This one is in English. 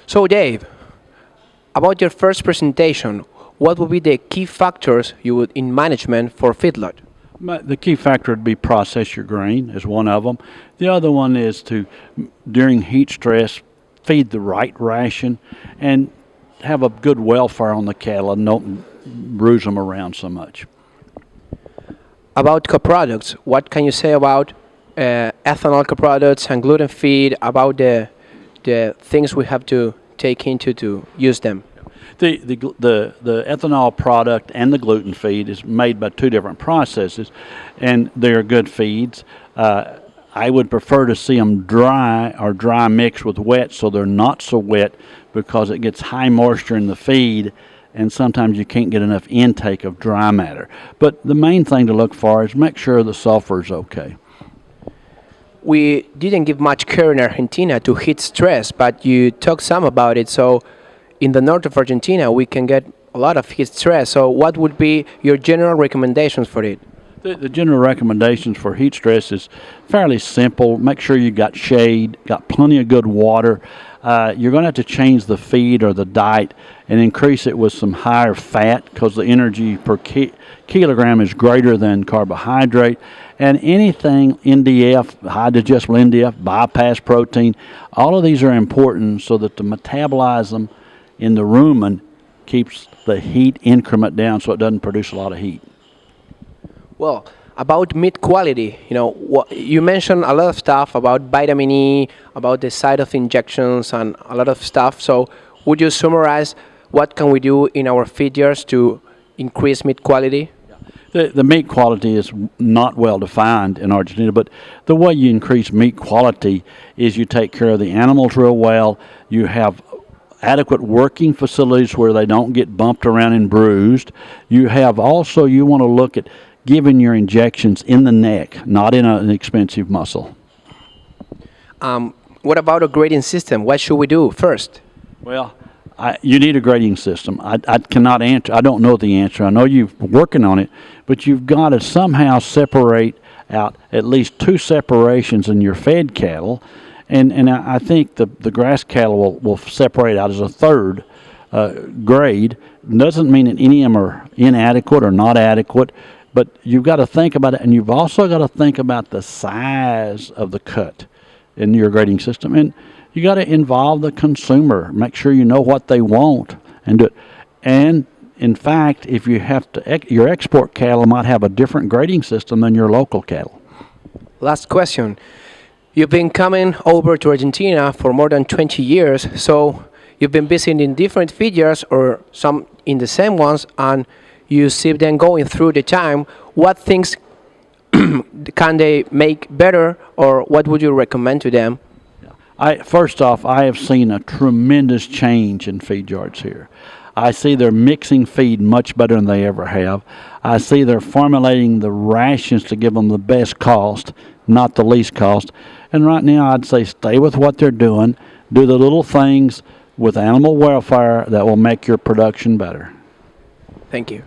So Dave, about your first presentation, what would be the key factors you would in management for feedlot? The key factor would be process your grain is one of them. The other one is to, during heat stress, feed the right ration and have a good welfare on the cattle and don't bruise them around so much. About co-products, what can you say about ethanol co-products and gluten feed, about the things we have to take into to use them? The ethanol product and the gluten feed is made by two different processes, and they're good feeds. I would prefer to see them dry or dry mixed with wet, so they're not so wet, because it gets high moisture in the feed, and sometimes you can't get enough intake of dry matter. But the main thing to look for is make sure the sulfur is okay. We didn't give much care in Argentina to heat stress, but you talked some about it. So in the north of Argentina, we can get a lot of heat stress. So what would be your general recommendations for it? The general recommendations for heat stress is fairly simple. Make sure you got shade, got plenty of good water. You're going to have to change the feed or the diet and increase it with some higher fat, because the energy per kilogram is greater than carbohydrate. And anything NDF, high digestible NDF, bypass protein, all of these are important so that the metabolism in the rumen keeps the heat increment down so it doesn't produce a lot of heat. Well, about meat quality, you mentioned a lot of stuff about vitamin E, about the side of injections and a lot of stuff. So would you summarize what can we do in our feed yards to increase meat quality? The meat quality is not well defined in Argentina, but the way you increase meat quality is you take care of the animals real well. You have adequate working facilities where they don't get bumped around and bruised. You want to look at giving your injections in the neck, not in an expensive muscle. What about a grading system? What should we do first? Well, you need a grading system. I cannot answer. I don't know the answer. I know you're working on it, but you've got to somehow separate out at least two separations in your fed cattle, and I think the grass cattle will separate out as a third grade. Doesn't mean that any of them are inadequate or not adequate, but you've got to think about it, and you've also got to think about the size of the cut in your grading system. And you got to involve the consumer. Make sure you know what they want and do it. And in fact, if you have to, your export cattle might have a different grading system than your local cattle. Last question. You've been coming over to Argentina for more than 20 years, so you've been visiting different feed yards or some in the same ones, and you see them going through the time. What things can they make better, or what would you recommend to them? First off, I have seen a tremendous change in feed yards here. I see they're mixing feed much better than they ever have. I see they're formulating the rations to give them the best cost, not the least cost. And right now, I'd say stay with what they're doing. Do the little things with animal welfare that will make your production better. Thank you.